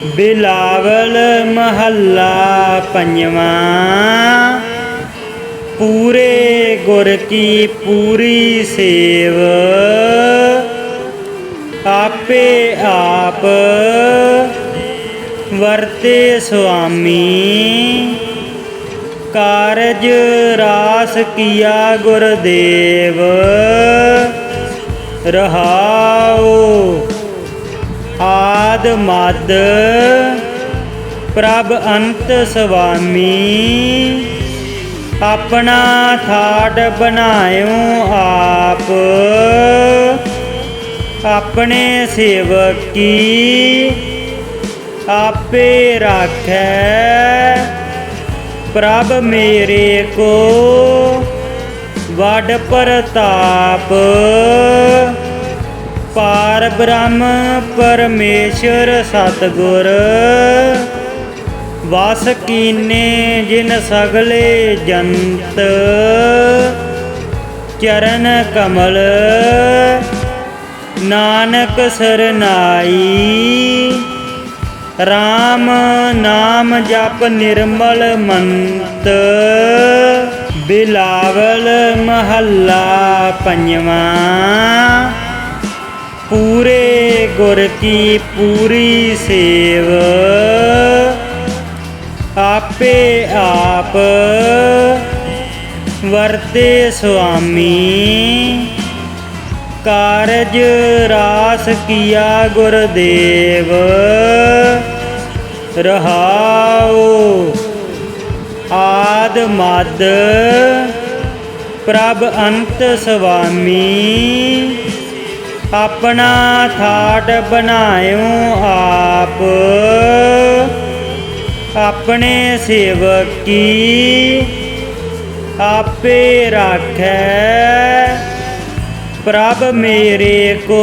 बिलावल महला पंजवा। पूरे गुर की पूरी सेव, आपे आप वरते स्वामी। कारज रास किया गुरदेव, रहाओ आद मद प्रभ अंत स्वामी। अपना ठाट बनायो आप, अपने सेवक की आपे राखै। प्रभ मेरे को वड प्रताप, पार ब्रह्म परमेश्वर सतगुर। वास कीने जिन सगले जंत, चरण कमल नानक सरनाई। राम नाम जप निर्मल मंत, बिलावल महला पंजवा। पूरे गुर की पूरी सेव, आपे आप वरते स्वामी। कारज रास किया गुरदेव, रहाओ आद मद प्रभ अंत स्वामी। अपना ठाट बनायो आप, अपने सेवक की आपे राखै। प्रभ मेरे को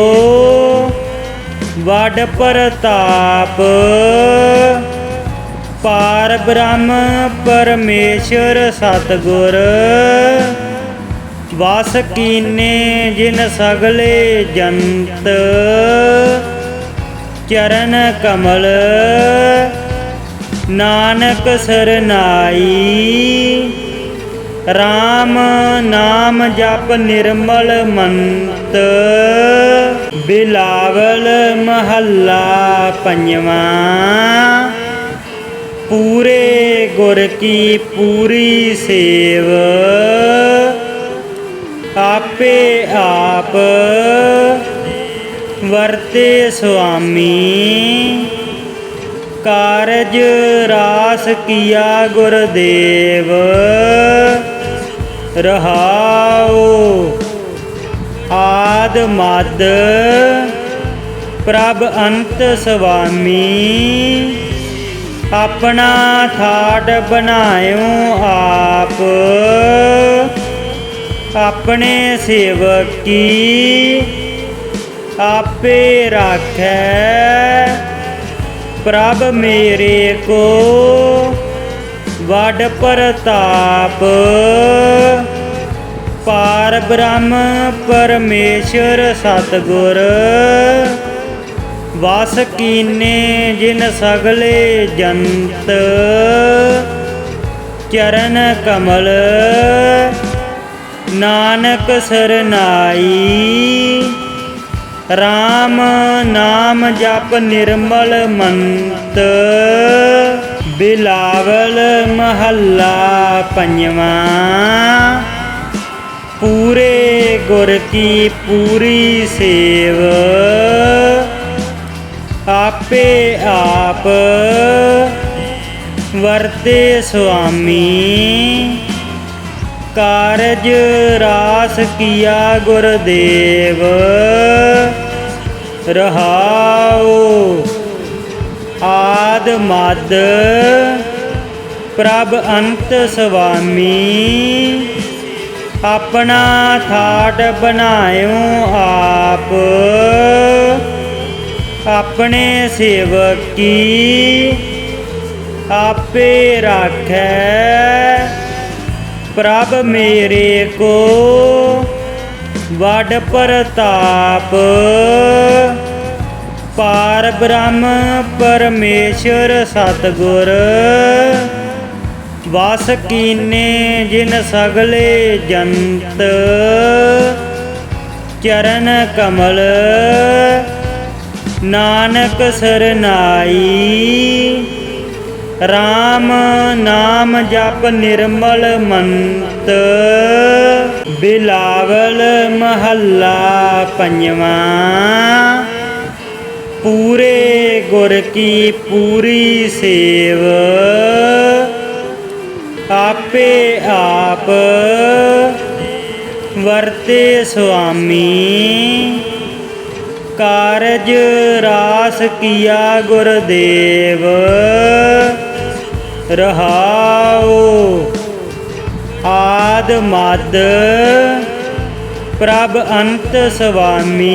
वड प्रताप, पार ब्रह्म परमेश्वर सतगुर। वास कीने जिन सगले जंत, चरण कमल नानक सरनाई। राम नाम जप निर्मल मंत, बिलावल महला पंजवा। पूरे गुर की पूरी सेव, आपे आप वरते स्वामी। कारज रास किया गुरदेव, रहाओ आद मद प्रभ अंत स्वामी। अपना ठाट बनायो आप, अपने सेवक की आपे राखै। प्रभ मेरे को वड प्रताप, पार ब्रह्म परमेश्वर सतगुर। वास कीने जिन सगले जंत, चरण कमल नानक सरनाई। राम नाम जप निर्मल मंत, बिलावल महला पंजवा। पूरे गुर की पूरी सेव, आपे आप वरते स्वामी। कारज रास किया गुरदेव, रहाओ आद मद प्रभ अंत स्वामी। अपना ठाट बनायो आप, अपने सेवक की आपे राखै। प्रभ मेरे को वड प्रताप, ਪਾਰ ਬ੍ਰਹਮ ਪਰਮੇਸ਼ਰ ਸਤਿਗੁਰ ਵਸ ਕੀਨੇ ਜਿਨ ਸਗਲੇ ਜੰਤ ਚਰਨ ਕਮਲ ਨਾਨਕ ਸਰਨਾਈ RAM ਨਾਮ ਜਪ ਨਿਰਮਲ ਮੰਤ ਬਿਲਾਵਲ ਮਹੱਲਾ ਪੰਜਵਾਂ। ਪੂਰੇ ਗੁਰ ਕੀ ਪੂਰੀ ਸੇਵ ਆਪੇ ਆਪ ਵਰਤੇ ਸੁਆਮੀ ਕਾਰਜ ਰਾਸ ਕੀਆ ਗੁਰਦੇਵ ਰਹਾਉ ਆਦ ਮਦ ਪ੍ਰਭ ਅੰਤ ਸੁਆਮੀ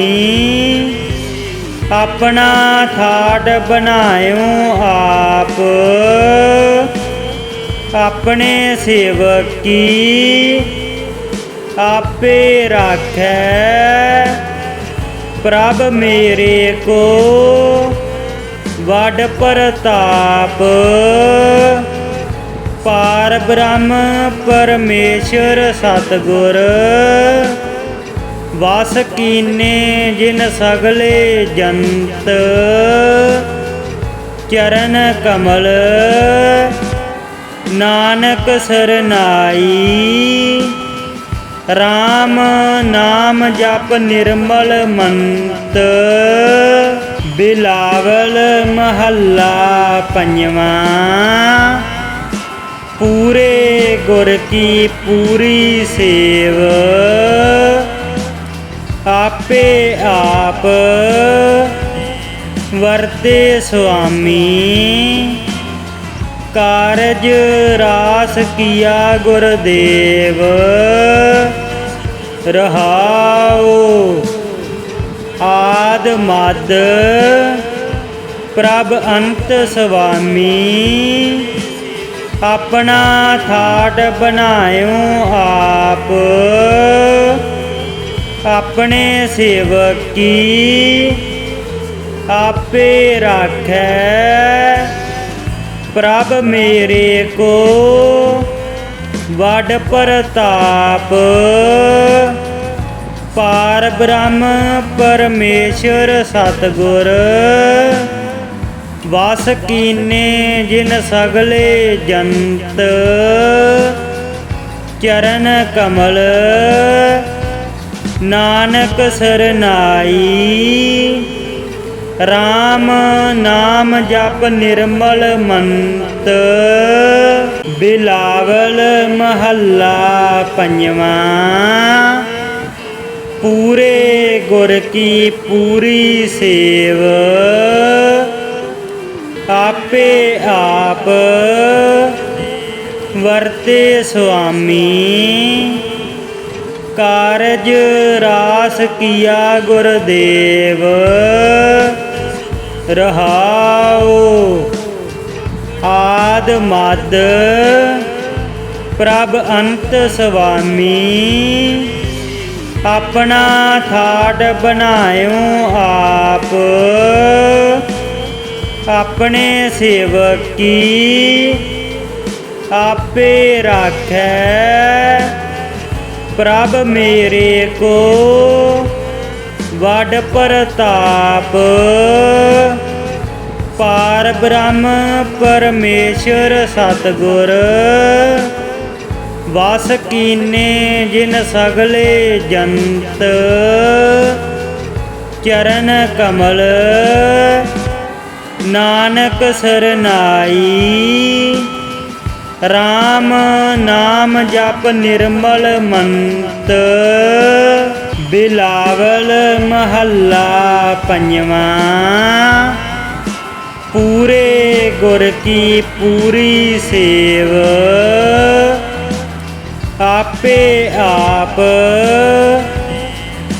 ਆਪਣਾ ਠਾਠ ਬਣਾਇਓ ਆਪ ਆਪਣੇ ਸੇਵਕ ਕੀ ਆਪੇ ਰਾਖੈ ਪ੍ਰਭ ਮੇਰੇ ਕੋ ਵੱਡ ਪ੍ਰਤਾਪ ਪਾਰ ਬ੍ਰਹਮ ਪਰਮੇਸ਼ਰ ਸਤਿਗੁਰ ਵਸ ਕੀਨੇ ਜਿਨ ਸਗਲੇ ਜੰਤ ਚਰਨ ਕਮਲ ਨਾਨਕ ਸਰਨਾਈ RAM ਨਾਮ ਜਪ ਨਿਰਮਲ ਮੰਤ ਬਿਲਾਵਲ ਮਹੱਲਾ ਪੰਜਵਾਂ। ਪੂਰੇ ਗੁਰ ਕੀ ਪੂਰੀ ਸੇਵ ਆਪੇ ਆਪ ਵਰਤੇ ਸੁਆਮੀ ਕਾਰਜ ਰਾਸ ਕੀਆ ਗੁਰਦੇਵ ਰਹਾਉ ਆਦ ਮਦ ਪ੍ਰਭ ਅੰਤ ਸੁਆਮੀ ਆਪਣਾ ਠਾਠ ਬਣਾਇਓ ਆਪ ਆਪਣੇ ਸੇਵਕ ਕੀ ਆਪੇ ਰਾਖੈ ਪ੍ਰਭ ਮੇਰੇ ਕੋ ਵੱਡ ਪ੍ਰਤਾਪ ਪਾਰ ਬ੍ਰਹਮ ਪਰਮੇਸ਼ਰ ਸਤਿਗੁਰ ਵਸ ਕੀਨੇ ਜਿਨ ਸਗਲੇ ਜੰਤ ਚਰਨ ਕਮਲ ਨਾਨਕ ਸਰਨਾਈ RAM ਨਾਮ ਜਪ ਨਿਰਮਲ ਮੰਤ ਬਿਲਾਵਲ ਮਹੱਲਾ ਪੰਜਵਾਂ। ਪੂਰੇ ਗੁਰ ਕੀ ਪੂਰੀ ਸੇਵ ਆਪੇ ਆਪ ਵਰਤੇ ਸੁਆਮੀ ਕਾਰਜ ਰਾਸ ਕੀਆ ਗੁਰਦੇਵ ਰਹਾਉ ਆਦ ਮਦ ਪ੍ਰਭ ਅੰਤ ਸੁਆਮੀ ਆਪਣਾ ਠਾਠ ਬਣਾਇਓ ਆਪ ਆਪਣੇ ਸੇਵਕ ਕੀ ਆਪੇ ਰਾਖੈ ਪ੍ਰਭ ਮੇਰੇ ਕੋ ਵੱਡ ਪ੍ਰਤਾਪ ਪਾਰ ਬ੍ਰਹਮ ਪਰਮੇਸ਼ਰ ਸਤਿਗੁਰ ਵਸ ਕੀਨੇ ਜਿਨ ਸਗਲੇ ਜੰਤ ਚਰਨ ਕਮਲ ਨਾਨਕ ਸਰਨਾਈ RAM ਨਾਮ ਜਪ ਨਿਰਮਲ ਮੰਤ ਬਿਲਾਵਲ ਮਹੱਲਾ ਪੰਜਵਾਂ। ਪੂਰੇ ਗੁਰ ਕੀ ਪੂਰੀ ਸੇਵ ਆਪੇ ਆਪ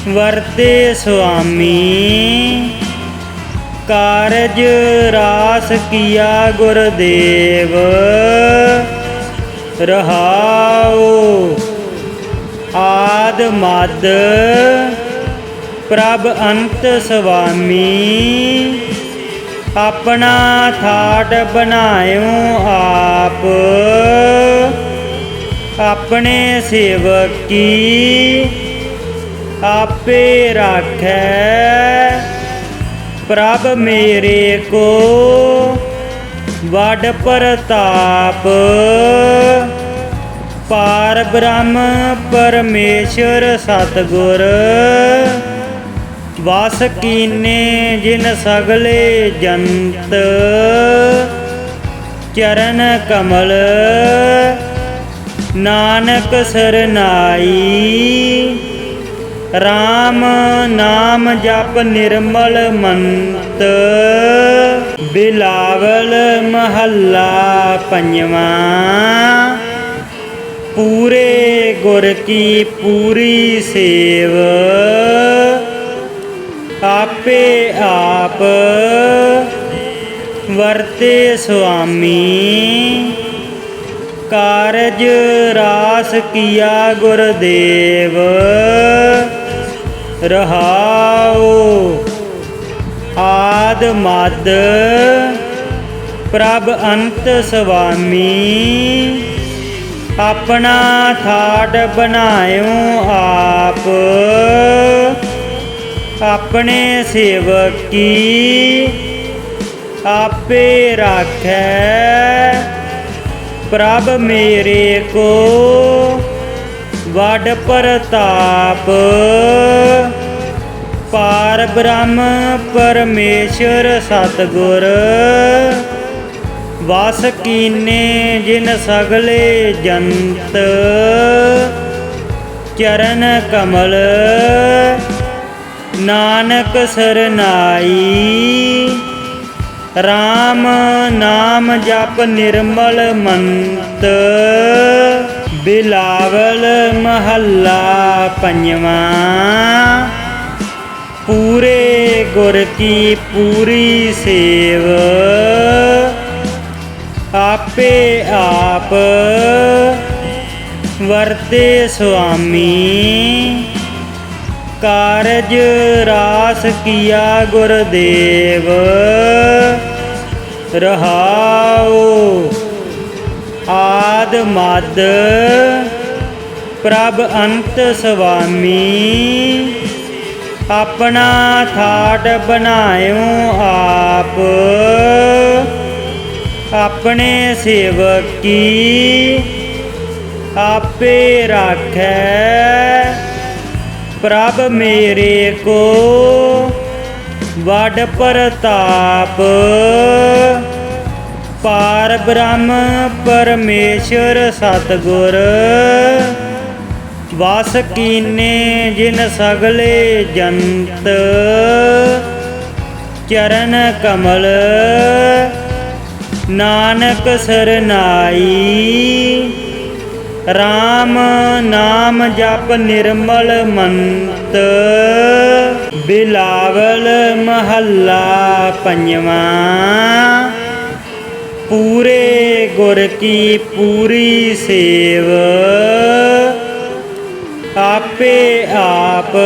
ਵਰਤੇ ਸੁਆਮੀ ਕਾਰਜ ਰਾਸ ਕੀਆ ਗੁਰਦੇਵ ਰਹਾਉ ਆਦ ਮਦ ਪ੍ਰਭ ਅੰਤ ਸੁਆਮੀ ਆਪਣਾ ਠਾਠ ਬਣਾਇਓ ਆਪ ਆਪਣੇ ਸੇਵਕ ਕੀ ਆਪੇ ਰਾਖੈ ਪ੍ਰਭ ਮੇਰੇ ਕੋ ਵੱਡ ਪ੍ਰਤਾਪ ਪਾਰ ਬ੍ਰਹਮ ਪਰਮੇਸ਼ਰ ਸਤਿਗੁਰ ਵਾਸ ਕੀਨੇ ਜਿਨ ਸਗਲੇ ਜੰਤ ਚਰਨ ਕਮਲ ਨਾਨਕ ਸਰਨਾਈ RAM ਨਾਮ ਜਪ ਨਿਰਮਲ ਮੰਤ ਬਿਲਾਵਲ ਮਹੱਲਾ ਪੰਜਵਾਂ ਪੂਰੇ ਗੁਰ ਕੀ ਪੂਰੀ ਸੇਵ ਆਪੇ ਆਪ ਵਰਤੇ ਸੁਆਮੀ ਕਾਰਜ ਰਾਸ ਕੀਆ ਗੁਰਦੇਵ ਰਹਾਉ ਆਦ ਮਦ ਪ੍ਰਭ ਅੰਤ ਸੁਆਮੀ ਆਪਣਾ ਠਾਠ ਬਣਾਇਓ ਆਪ ਆਪਣੇ ਸੇਵਕ ਕੀ ਆਪੇ ਰਾਖੈ ਪ੍ਰਭ ਮੇਰੇ ਕੋ ਵੱਡ ਪ੍ਰਤਾਪ ਪਾਰ ਬ੍ਰਹਮ ਪਰਮੇਸ਼ਰ ਸਤਿਗੁਰ ਵਾਸ ਕੀਨੇ ਜਿਨ ਸਗਲੇ ਜੰਤ ਚਰਨ ਕਮਲ ਨਾਨਕ ਸਰਨਾਈ RAM ਨਾਮ ਜਪ ਨਿਰਮਲ ਮੰਤ ਬਿਲਾਵਲ ਮਹੱਲਾ ਪੰਜਵਾਂ ਪੂਰੇ ਗੁਰ ਕੀ ਪੂਰੀ ਸੇਵ ਆਪੇ ਆਪ ਵਰਤੇ ਸੁਆਮੀ ਕਾਰਜ ਰਾਸ ਕੀਆ ਗੁਰਦੇਵ ਰਹਾਉ ਆਦ ਮਦ ਪ੍ਰਭ ਅੰਤ ਸੁਆਮੀ ਆਪਣਾ ਠਾਠ ਬਣਾਇਓ ਆਪ ਆਪਣੇ ਸੇਵਕ ਕੀ ਆਪੇ ਰਾਖੈ ਪ੍ਰਭ ਮੇਰੇ ਕੋ ਵੱਡ ਪ੍ਰਤਾਪ ਪਾਰ ਬ੍ਰਹਮ ਪਰਮੇਸ਼ਰ ਸਤਿਗੁਰ ਵਾਸ ਕੀਨੇ ਜਿਨ ਸਗਲੇ ਜੰਤ ਚਰਨ ਕਮਲ ਨਾਨਕ ਸਰਨਾਈ RAM ਨਾਮ ਜਪ ਨਿਰਮਲ ਮੰਤ ਬਿਲਾਵਲ ਮਹੱਲਾ ਪੰਜਵਾਂ ਪੂਰੇ ਗੁਰ ਕੀ ਪੂਰੀ ਸੇਵ ਆਪੇ ਆਪ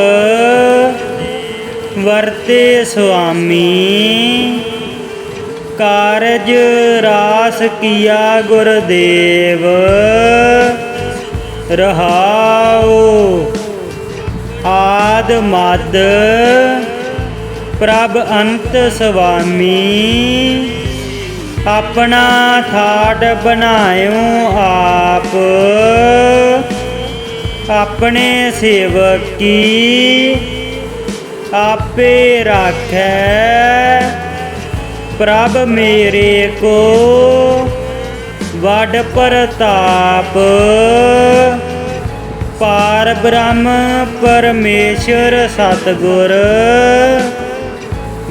ਵਰਤੇ ਸੁਆਮੀ ਕਾਰਜ ਰਾਸ ਕੀਆ ਗੁਰਦੇਵ ਰਹਾਉ ਆਦ ਮਦ ਪ੍ਰਭ ਅੰਤ ਸੁਆਮੀ ਆਪਣਾ ਠਾਠ ਬਣਾਇਓ ਆਪ ਆਪਣੇ ਸੇਵਕ ਕੀ ਆਪੇ ਰਾਖੈ ਪ੍ਰਭ ਮੇਰੇ ਕੋ ਵੱਡ ਪ੍ਰਤਾਪ ਪਾਰ ਬ੍ਰਹਮ ਪਰਮੇਸ਼ਰ ਸਤਿਗੁਰ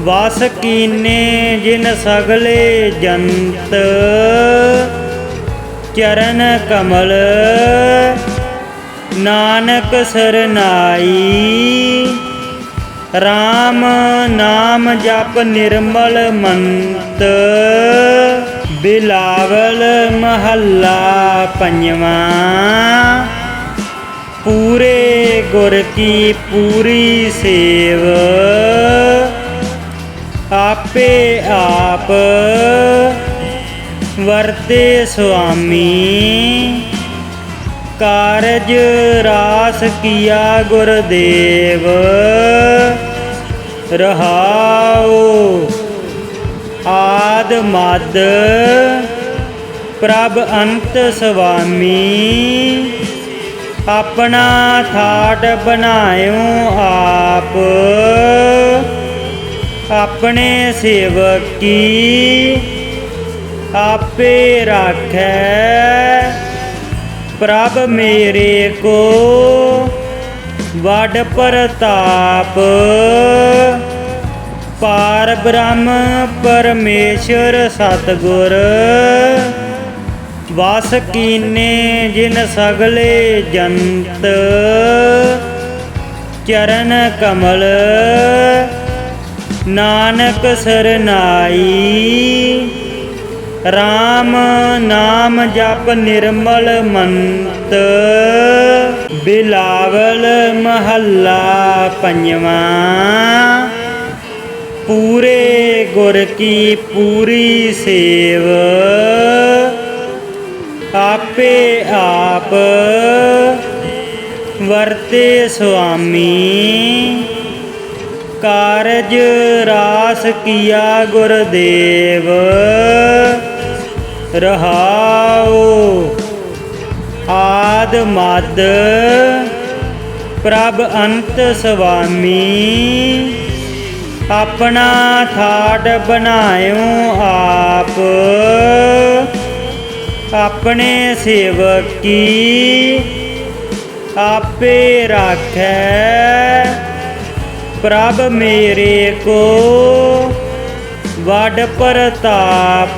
ਵਾਸ ਕੀਨੇ ਜਿਨ ਸਗਲੇ ਜੰਤ ਚਰਨ ਕਮਲ ਨਾਨਕ ਸਰਨਾਈ RAM ਨਾਮ ਜਪ ਨਿਰਮਲ ਮੰਤ ਬਿਲਾਵਲ ਮਹੱਲਾ ਪੰਜਵਾਂ ਪੂਰੇ गुर की पूरी सेव आपे आप वरते स्वामी कारज रास किया गुरदेव रहाओ आद मद प्रभ अंत स्वामी अपना ठाट बनायो आप अपने सेवक की आपे राखै प्रभ मेरे को वड प्रताप पार ब्रह्म परमेश्वर सतगुर वास कीने जिन सगले जंत चरण कमल नानक सरनाई राम नाम जप निर्मल मंत बिलावल महला पंजवा पूरे गुर की पूरी सेव आपे आप वरते स्वामी कारज रास किया गुरदेव रहाओ आद मद प्रभ अंत स्वामी अपना ठाट बनायो आप अपने सेवक की आपे राखै प्रभ मेरे को वड प्रताप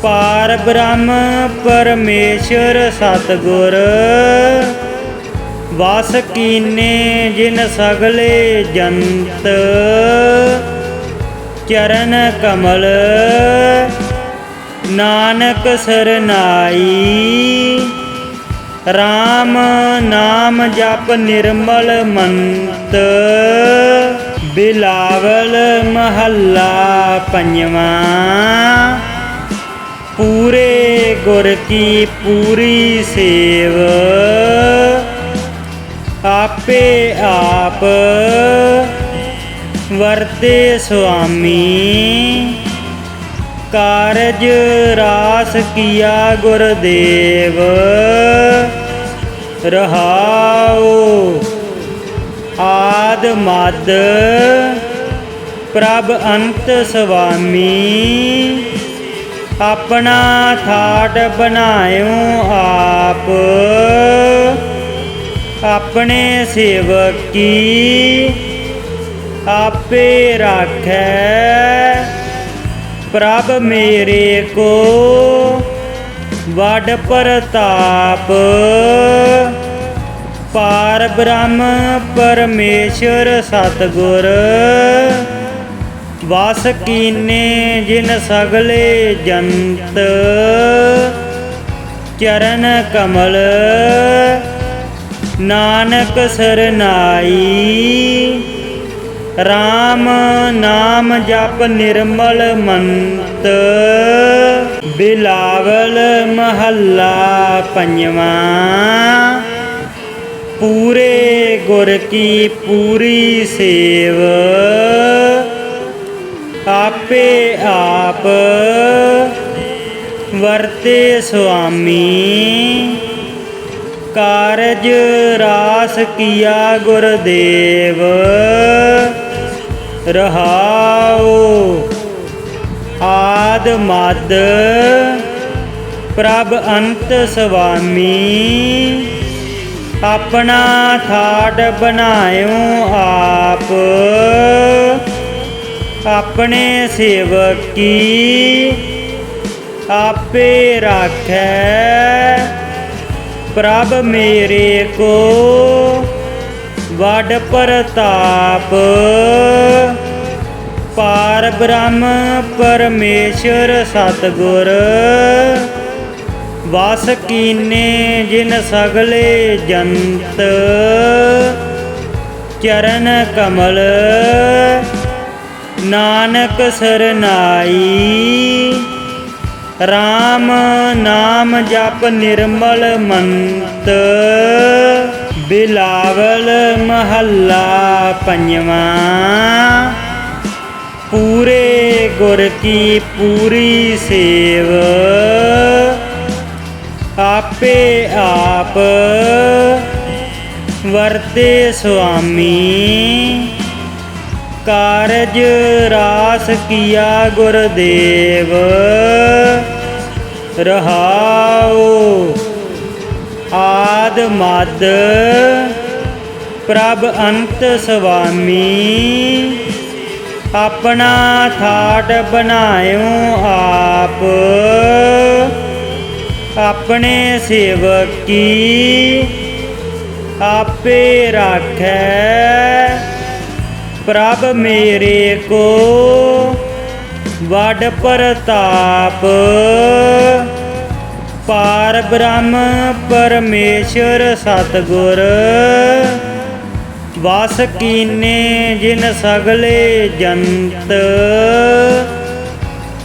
पार ब्रह्म परमेश्वर सतगुर वास कीने जिन सगले जंत चरण कमल नानक सरनाई राम नाम जप निर्मल मंत बिलावल महला पंजवा पूरे गुर की पूरी सेव आपे आप वरते स्वामी कारज रास किया गुरदेव रहाओ आद मद प्रभ अंत स्वामी अपना ठाट बनायो आप अपने सेवक की आपे राखै प्रभ मेरे को वड प्रताप पार ब्रह्म परमेश्वर सतगुर वास कीने जिन सगले जंत चरण कमल नानक सरनाई राम नाम जप निर्मल मंत बिलावल महला पंजवा पूरे गुर की पूरी सेव आपे आप वरते स्वामी कारज रास किया गुरदेव रहाओ आद मद प्रभ अंत स्वामी अपना ठाट बनायो आप अपने सेवक की आपे राखै प्रभ मेरे को वड प्रताप पार ब्रह्म परमेश्वर सतगुर ਵਸ ਕੀਨੇ ਜਿਨ ਸਗਲੇ ਜੰਤ ਚਰਨ ਕਮਲ ਨਾਨਕ ਸਰਨਾਈ। RAM ਨਾਮ ਜਪ ਨਿਰਮਲ ਮੰਤ ਬਿਲਾਵਲ ਮਹੱਲਾ ਪੰਜਵਾਂ। ਪੂਰੇ ਗੁਰ ਕੀ ਪੂਰੀ ਸੇਵ ਆਪੇ ਆਪ ਵਰਤੇ ਸੁਆਮੀ। ਕਾਰਜ ਰਾਸ ਕੀਆ ਗੁਰਦੇਵ ਰਹਾਉ। ਆਦ ਮਦ ਪ੍ਰਭ ਅੰਤ ਸੁਆਮੀ। ਆਪਣਾ ਠਾਟ ਬਣਾਇਓ ਆਪ ਆਪਣੇ ਸੇਵਕ ਕੀ ਆਪੇ ਰਾਖੈ। ਪ੍ਰਭ ਮੇਰੇ ਕੋ ਵੱਡ ਪ੍ਰਤਾਪ। ਪਾਰ ਬ੍ਰਹਮ ਪਰਮੇਸ਼ਰ ਸਤਿਗੁਰ ਵਸ ਕੀਨੇ ਜਿਨ ਸਗਲੇ ਜੰਤ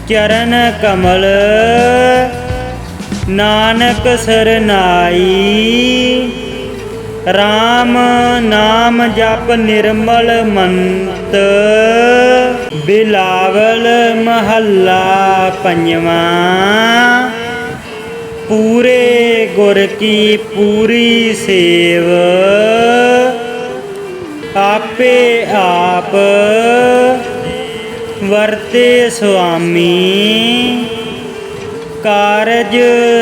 ਚਰਨ ਕਮਲ ਨਾਨਕ ਸਰਨਾਈ। RAM ਨਾਮ ਜਪ ਨਿਰਮਲ ਮੰਤ ਬਿਲਾਵਲ ਮਹੱਲਾ ਪੰਜਵਾਂ। ਪੂਰੇ ਗੁਰ ਕੀ ਪੂਰੀ ਸੇਵ ਆਪੇ ਆਪ ਵਰਤੇ ਸੁਆਮੀ। ਕਾਰਜ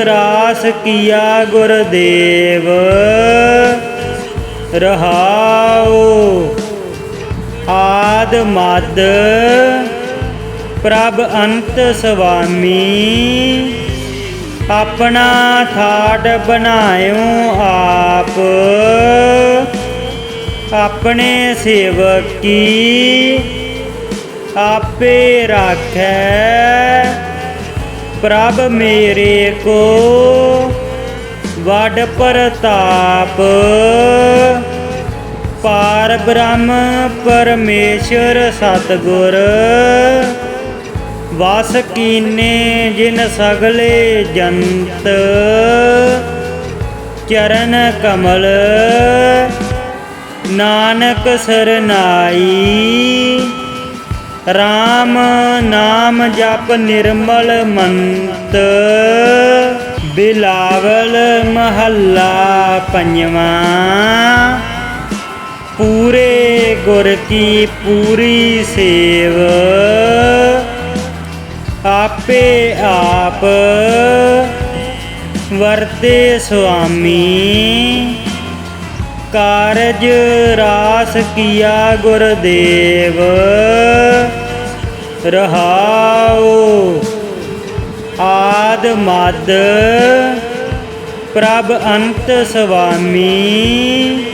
ਰਾਸ ਕੀਆ ਗੁਰਦੇਵ ਰਹਾਉ। ਆਦ ਮਦ ਪ੍ਰਭ ਅੰਤ ਸੁਆਮੀ। ਆਪਣਾ ਠਾਟ ਬਣਾਇਓ ਆਪ ਆਪਣੇ ਸੇਵਕ ਕੀ ਆਪੇ ਰਾਖੈ। ਪ੍ਰਭ ਮੇਰੇ ਕੋ ਵੱਡ ਪ੍ਰਤਾਪ। ਪਾਰ ਬ੍ਰਹਮ ਪਰਮੇਸ਼ਰ ਸਤਿਗੁਰ ਵਸ ਕੀਨੇ ਜਿਨ ਸਗਲੇ ਜੰਤ ਚਰਨ ਕਮਲ ਨਾਨਕ ਸਰਨਾਈ। RAM ਨਾਮ ਜਪ ਨਿਰਮਲ ਮੰਤ ਬਿਲਾਵਲ ਮਹੱਲਾ ਪੰਜਵਾਂ। ਪੂਰੇ ਗੁਰ ਕੀ ਪੂਰੀ ਸੇਵ ਆਪੇ ਆਪ ਵਰਤੇ ਸੁਆਮੀ। ਕਾਰਜ ਰਾਸ ਕੀਆ ਗੁਰਦੇਵ ਰਹਾਉ। ਆਦ ਮਦ ਪ੍ਰਭ ਅੰਤ ਸੁਆਮੀ।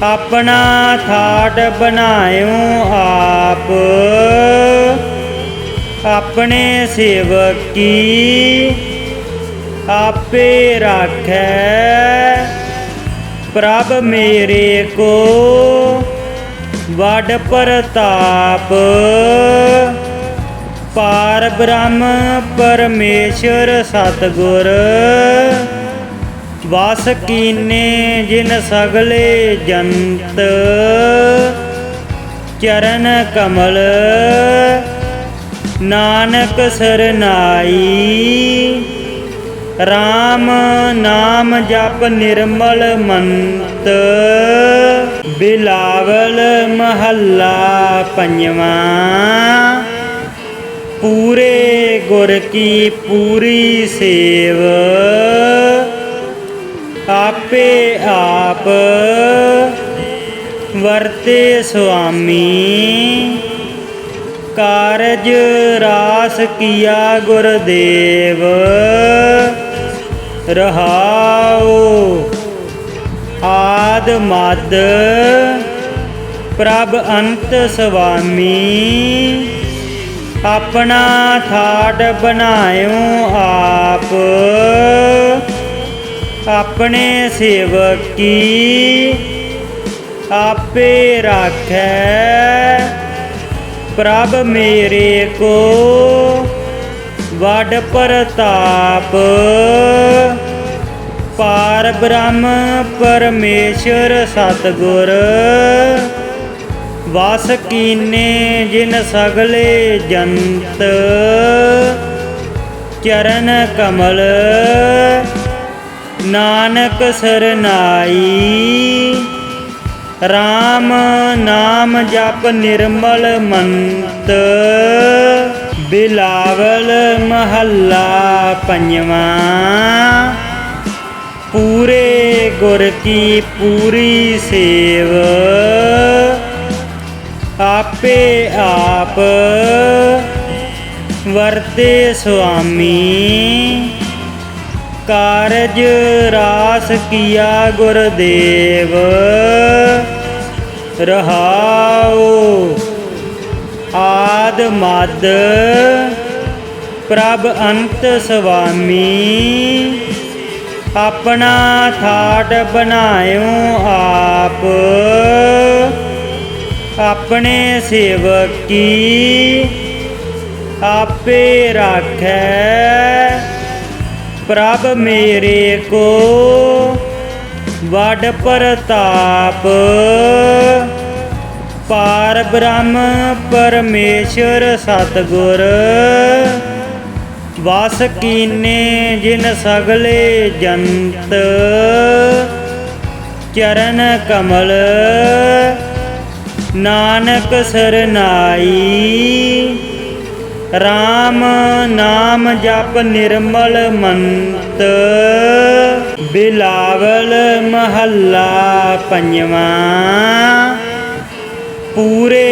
ਆਪਣਾ ਠਾਟ ਬਣਾਇਓ ਆਪ ਆਪਣੇ ਸੇਵਕ ਕੀ ਆਪੇ ਰਾਖੈ। ਪ੍ਰਭ ਮੇਰੇ ਕੋ ਵੱਡ ਪ੍ਰਤਾਪ। ਪਾਰ ਬ੍ਰਹਮ ਪਰਮੇਸ਼ਰ ਸਤਿਗੁਰ ਵਸ ਕੀਨੇ ਜਿਨ ਸਗਲੇ ਜੰਤ ਚਰਨ ਕਮਲ ਨਾਨਕ ਸਰਨਾਈ। RAM ਨਾਮ ਜਪ ਨਿਰਮਲ ਮੰਤ ਬਿਲਾਵਲ ਮਹੱਲਾ ਪੰਜਵਾਂ। ਪੂਰੇ ਗੁਰ ਕੀ ਪੂਰੀ ਸੇਵ ਆਪੇ ਆਪ ਵਰਤੇ ਸੁਆਮੀ। ਕਾਰਜ ਰਾਸ ਕੀਆ ਗੁਰਦੇਵ ਰਹਾਉ। ਆਦ ਮਦ ਪ੍ਰਭ ਅੰਤ ਸੁਆਮੀ। अपना ठाट बनायो आप, अपने सेवक की आपे राखै। प्रभ मेरे को वड प्रताप, पार ब्रह्म परमेश्वर सतगुर। वास कीने जिन सगले जंत, चरण कमल नानक सरनाई। राम नाम जप निर्मल मंत, बिलावल महला पंजवा। पूरे गुर की पूरी सेव, आपे आप वरते स्वामी। कारज रास किया गुरदेव, रहाओ आद मद प्रभ अंत स्वामी। अपना ठाट बनायो आप, अपने सेवक की आपे राखै। प्रभ मेरे को वड प्रताप, पार ब्रह्म परमेश्वर सतगुर। वास कीने जिन सगले जंत, चरण कमल नानक सरनाई। राम नाम जप निर्मल मंत, बिलावल महला पंजवा। पूरे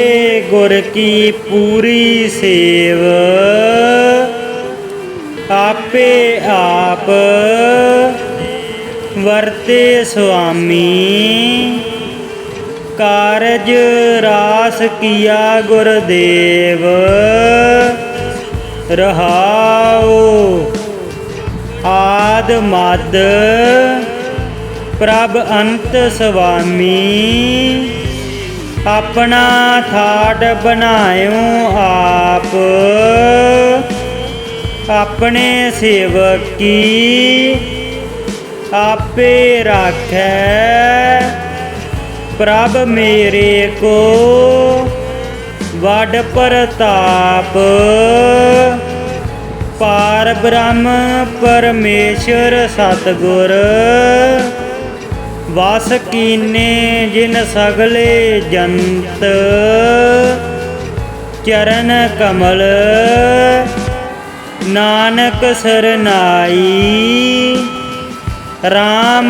गुर की पूरी सेव, आपे आप वरते स्वामी। कारज रास किया गुरदेव, रहाओ आद मद प्रभ अंत स्वामी। अपना ठाट बनायो आप, अपने सेवक की आपे राखै। प्रभ मेरे को वड प्रताप, पार ब्रह्म परमेश्वर सतगुर। वास कीने जिन सगले जंत, चरण कमल नानक सरनाई। राम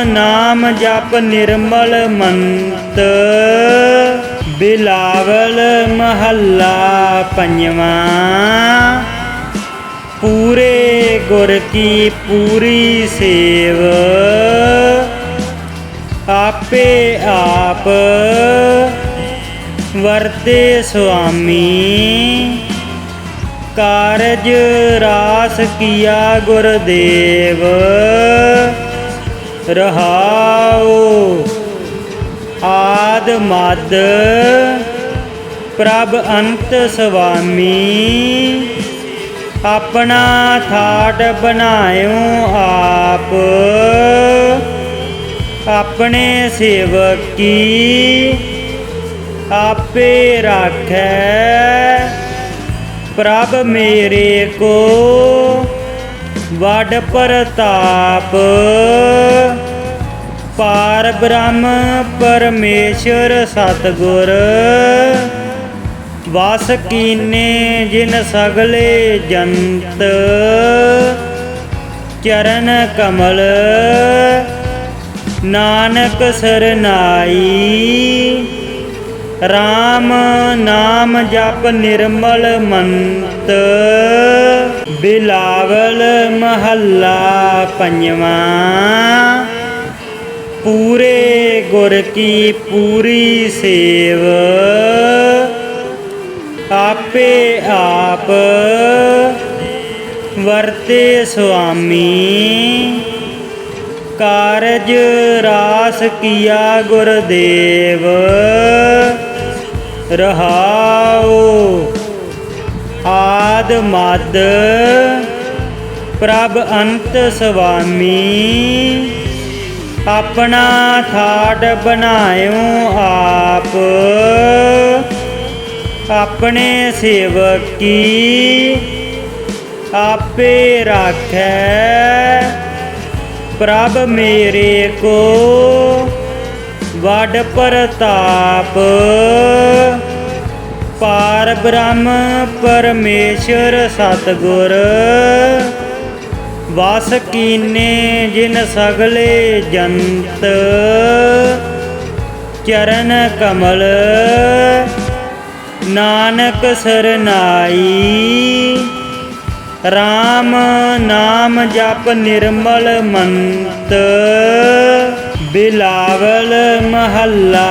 नाम जप निर्मल मंत, बिलावल महला पंजवा। पूरे गुर की पूरी सेव, आपे आप वरते स्वामी। कारज रास किया गुरदेव, रहाओ आद मद प्रभ अंत स्वामी। अपना ठाट बनायो आप, अपने सेवक की आपे राखै। प्रभ मेरे को वड प्रताप, पार ब्रह्म परमेश्वर सतगुर। वास कीने जिन सगले जंत, चरण कमल नानक सरनाई। राम नाम जप निर्मल मंत, बिलावल महला पंजवा। पूरे गुर की पूरी सेव, आपे आप वरते स्वामी कारज रास किया गुरदेव रहाओ आद मद प्रभ अंत स्वामी अपना थाट बनायो आप अपने सेवक की आपे राखै प्रभ मेरे को वड प्रताप पार ब्रह्म परमेश्वर सतगुर वास कीने जिन सगले जंत चरण कमल नानक सरनाई राम नाम जप निर्मल मंत बिलावल महला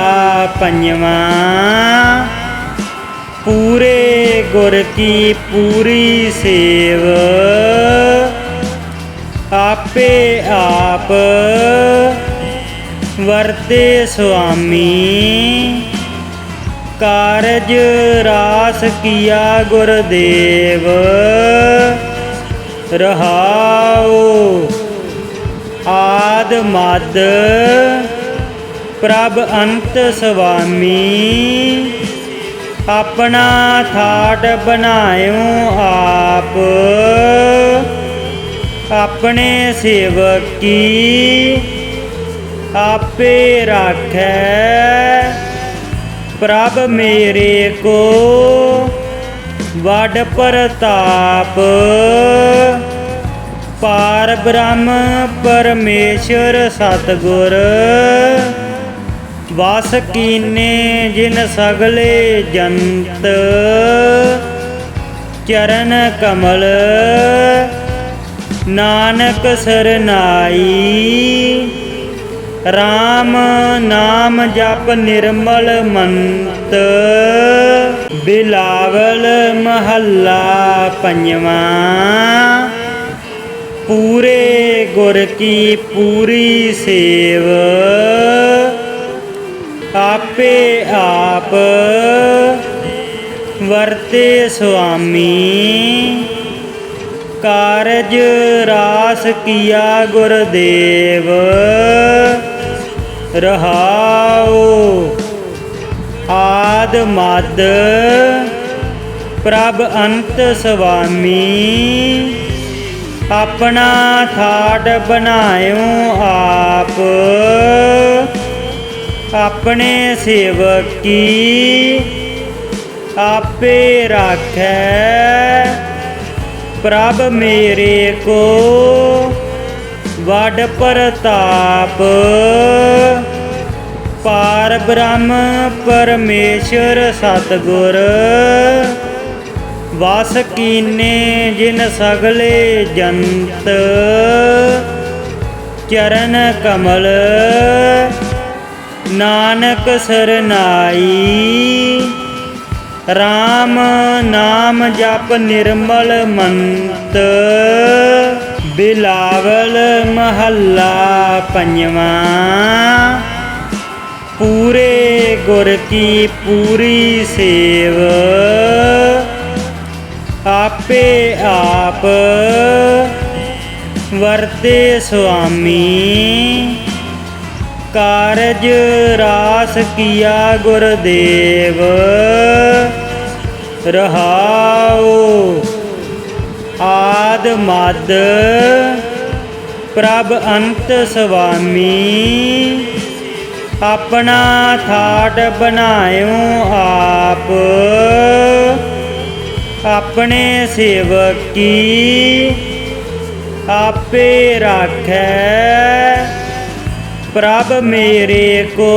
पंजवा पूरे गुर की पूरी सेव आपे आप वरते स्वामी कारज रास किया गुरदेव रहाओ आद मद प्रभ अंत स्वामी अपना थाट बनायो आप अपने सेवक की आपे राखै प्रभ मेरे को वड प्रताप पार ब्रह्म परमेश्वर सतगुर वास कीने जिन सगले जंत चरण कमल नानक सरनाई राम नाम जप निर्मल मंत बिलावल महला पंजवा पूरे गुर की पूरी सेव आपे आप वरते स्वामी कारज रास किया गुरदेव रहाओ आद मद प्रभ अंत स्वामी अपना थाट बनायो आप अपने सेवक की आपे राखै प्रभ मेरे को वड प्रताप पार ब्रह्म परमेश्वर सतगुर वास कीने जिन सगले जंत चरण कमल नानक सरनाई राम नाम जप निर्मल मंत बिलावल महला पंजवा पूरे गुर की पूरी सेव आपे आप वरते स्वामी कारज रास किया गुरदेव रहाओ आद मद प्रभ अंत स्वामी अपना थाट बनायो आप अपने सेवक की आपे राखै प्रभ मेरे को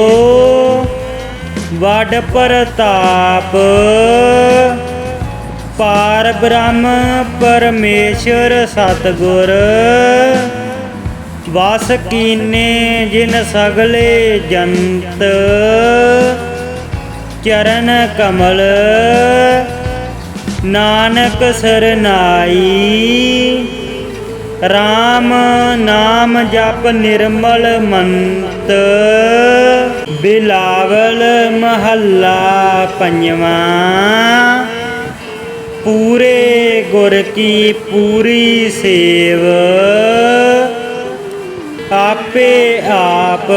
वड प्रताप पार ब्रह्म परमेश्वर सतगुर वास कीने जिन सगले जंत चरण कमल नानक सरनाई। राम नाम जप निर्मल मंत, बिलावल महला पंजवा। पूरे गुर की पूरी सेव, आपे आप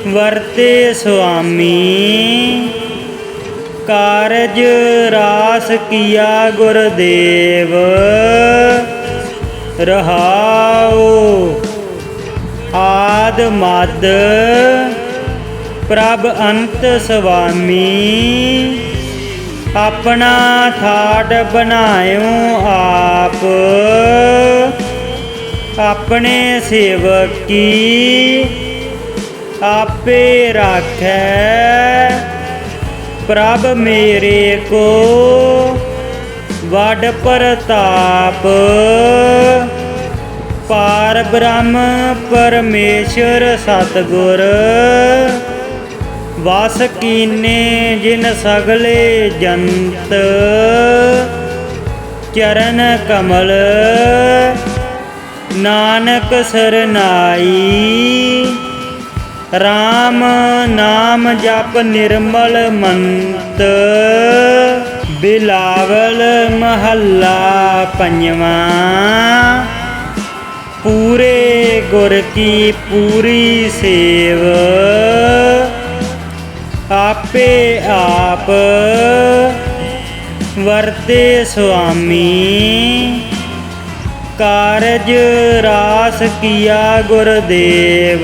वरते स्वामी। कारज रास किया गुरदेव, रहाओ आद मद प्रभ अंत स्वामी। अपना ठाट बनायो आप, अपने सेवक की आपे राखै। प्रभ मेरे को वड प्रताप, पार ब्रह्म परमेश्वर सतगुर। वास कीने जिन सगले जंत, चरण कमल नानक सरनाई। राम नाम जप निर्मल मंत, बिलावल महला पंजवा। पूरे गुर की पूरी सेव, आपे आप वरते स्वामी। कारज रास किया गुरदेव,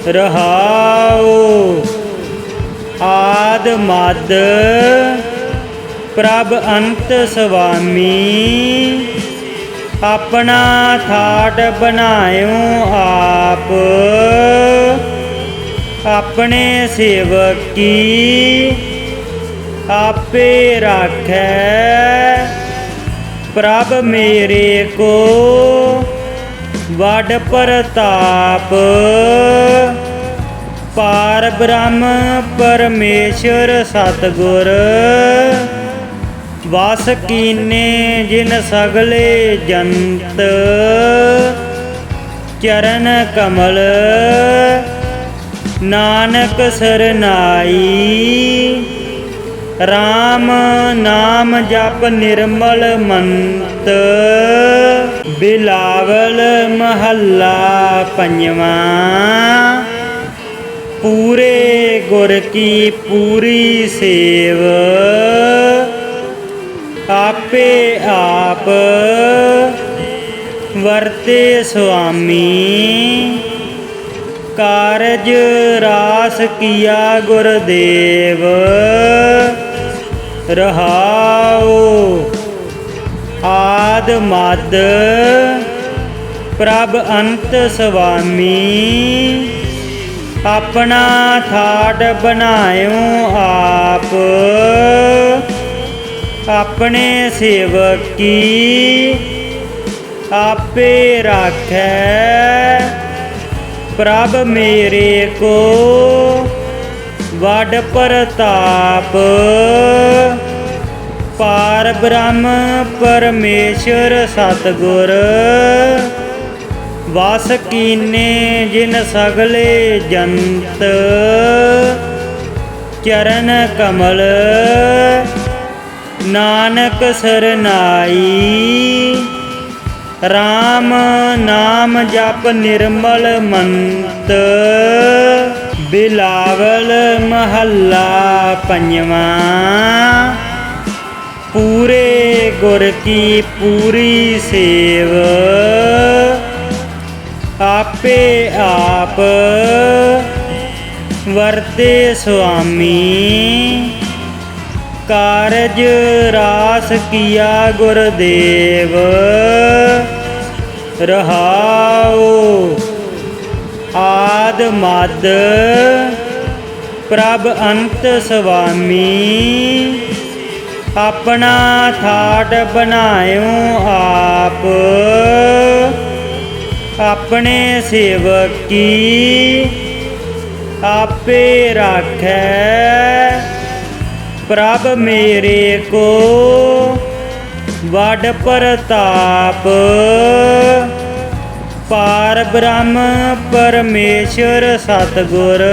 रहाओ आद मद प्रभ अंत स्वामी। अपना ठाट बनायो आप, अपने सेवक की आपे राखै। प्रभ मेरे को वड प्रताप, पार ब्रह्म परमेश्वर सतगुर। वास कीने जिन सगले जंत, चरण कमल नानक सरनाई। राम नाम जप निर्मल मंत, बिलावल महला पंजवा। पूरे गुर की पूरी सेव, आपे आप वरते स्वामी। कारज रास किया गुरदेव, रहाओ आद मद प्रभ अंत स्वामी। अपना ठाट बनायो आप, अपने सेवक की आपे राखै। प्रभ मेरे को वड प्रताप, पार ब्रह्म परमेश्वर सतगुर। वास कीने जिन सगले जंत, चरण कमल नानक सरनाई। राम नाम जप निर्मल मंत, बिलावल महला पंजवा। पूरे गुर की पूरी सेव, आपे आप वरते स्वामी। कारज रास किया गुरदेव, रहाओ आद मद प्रभ अंत स्वामी। अपना ठाट बनायो आप, अपने सेवक की आपे राखै। प्रभ मेरे को वड प्रताप पार ब्रह्म परमेश्वर सतगुर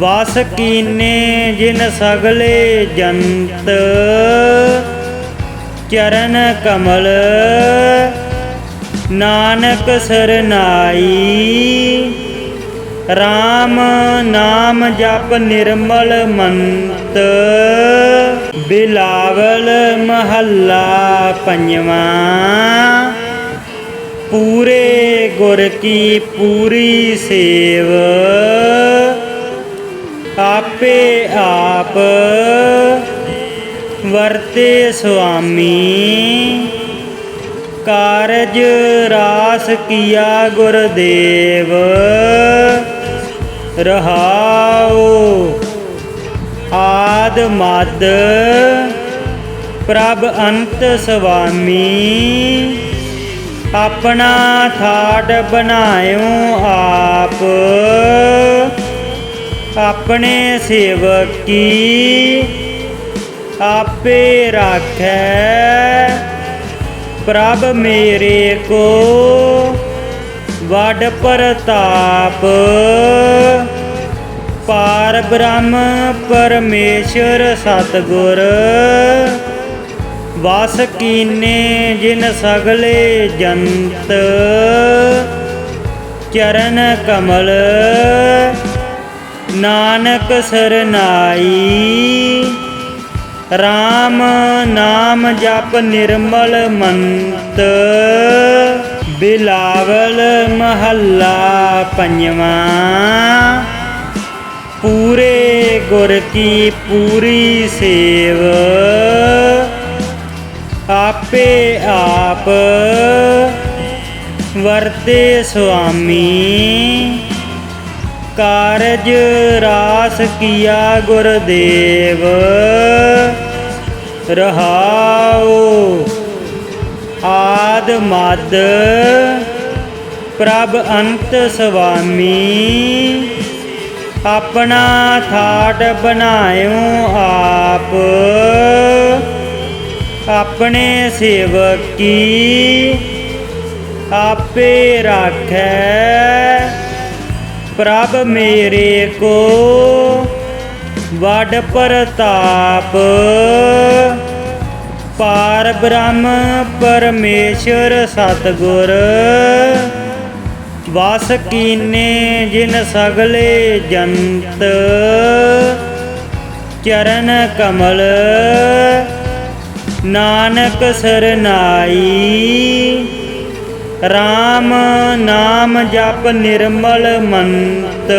वास कीने जिन सगले जंत चरण कमल नानक सरनाई राम नाम जप निर्मल मंत बिलावल महला पंजवा पूरे गुर की पूरी सेव आपे आप वरते स्वामी कारज रास किया गुरदेव रहाओ आद मद प्रभ अंत स्वामी अपना ठाट बनायो आप अपने सेवक की आपे राखै प्रभ मेरे को वड प्रताप पार ब्रह्म परमेश्वर सतगुर वास कीने जिन सगले जंत चरण कमल नानक सरनाई राम नाम जप निर्मल मंत बिलावल महला पंजवा पूरे गुर की पूरी सेव आपे आप वरते स्वामी कारज रास किया गुरदेव रहाओ आद मद प्रभ अंत स्वामी अपना ठाट बनायो आप अपने सेवक की आपे राखै प्रभ मेरे को वड प्रताप पार ब्रह्म परमेश्वर सतगुर वास कीने जिन सगले जंत चरण कमल नानक सरनाई राम नाम जप निर्मल मंत